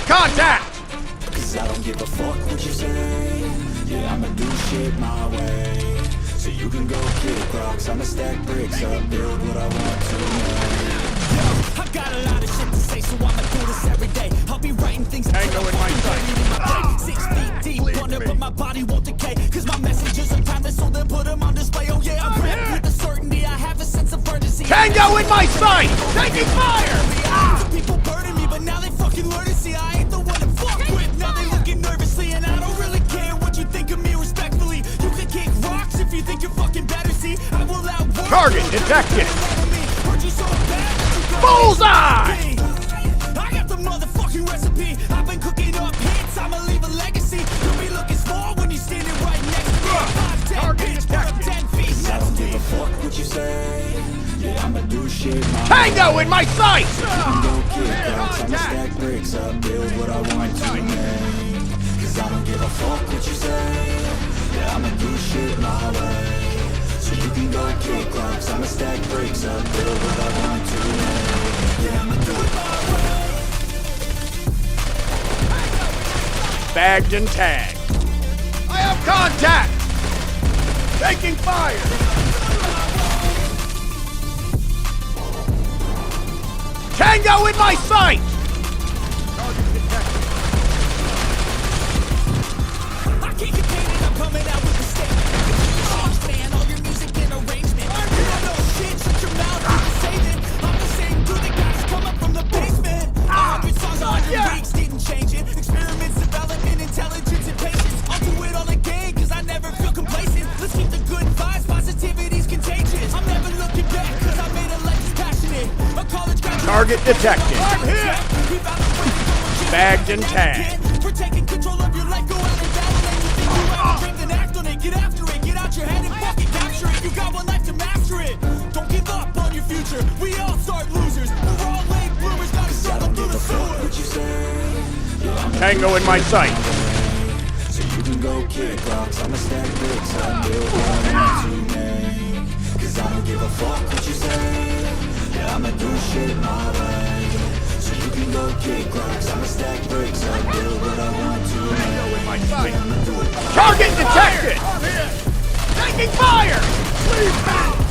contact! Cause I don't give a fuck what you say. Yeah, I'ma do shit my way. So you can go kick rocks, I'ma stack bricks up, build what I want to. Yo, I got a lot of shit to say, so I'ma do this every day. I'll be writing things Tango in my sight. 6 feet deep under, but my body won't decay. Cause my messages are timeless, so they'll put them on display. Oh yeah, I'm rap with the certainty, I have a sense of urgency. Tango in my sight! Taking fire! People burden me, but now they fucking learn to see I ain't the one to fuck with. Now they looking nervously, and I don't really care what you think of me respectfully. You can kick rocks if you think you're fucking better, see? I will outwork Target you. detected! Hurt you so bad that you go Bullseye! I got the motherfucking recipe. I've been cooking up hits, I'ma leave a legacy. You'll be looking small when you're standing right next to me. 5'10", Target bitch, put up detected. 10 feet. I don't give a fuck what you say. Yeah, I'ma do shit my Tango in my sight! Go kick rocks, I'ma stack bricks up, build what I want to make. Cause I don't give a fuck what you say. Yeah, I'ma do shit my way. So you can go kick rocks, I'ma stack bricks up, build what I want to make. Yeah, I'ma do it my way. Bagged and tagged. I have contact! Taking fire! Tango in my sight! Target detected. I can't contain it, I'm coming out with a statement. Change, man, all your music and arrangement. You don't know shit, shut your mouth, you can save it. I'm the same dude that got us come up from the basement. 100 songs, 100 weeks, didn't change it. Experiments, development, intelligence, and patience. I'll do it all again, cause I never feel complacent. Let's keep the good vibes, positivity's contagious. I'm never looking back, cause I made a life that's passionate. A college graduate. Target detected. I'm here. Bagged and tagged. For taking control of your life, go out and battle it. You think you have a dream, then act on it. Get after it, get out your head and fucking capture it. You got one life to master it. Don't give up on your future. We all start losers. We're all late bloomers, gotta struggle through the sewer. What you say? Yeah, I'ma Tango in my sight. so you can go kick rocks, I'ma stack bricks up, build what I want to make. Cause I don't give a fuck what you say. Yeah, I'ma do shit my way. So you can go kick rocks, I'ma stack bricks up, build what I want to make. Tango in my sight. I'ma do it. Target detected! Taking fire! Please back!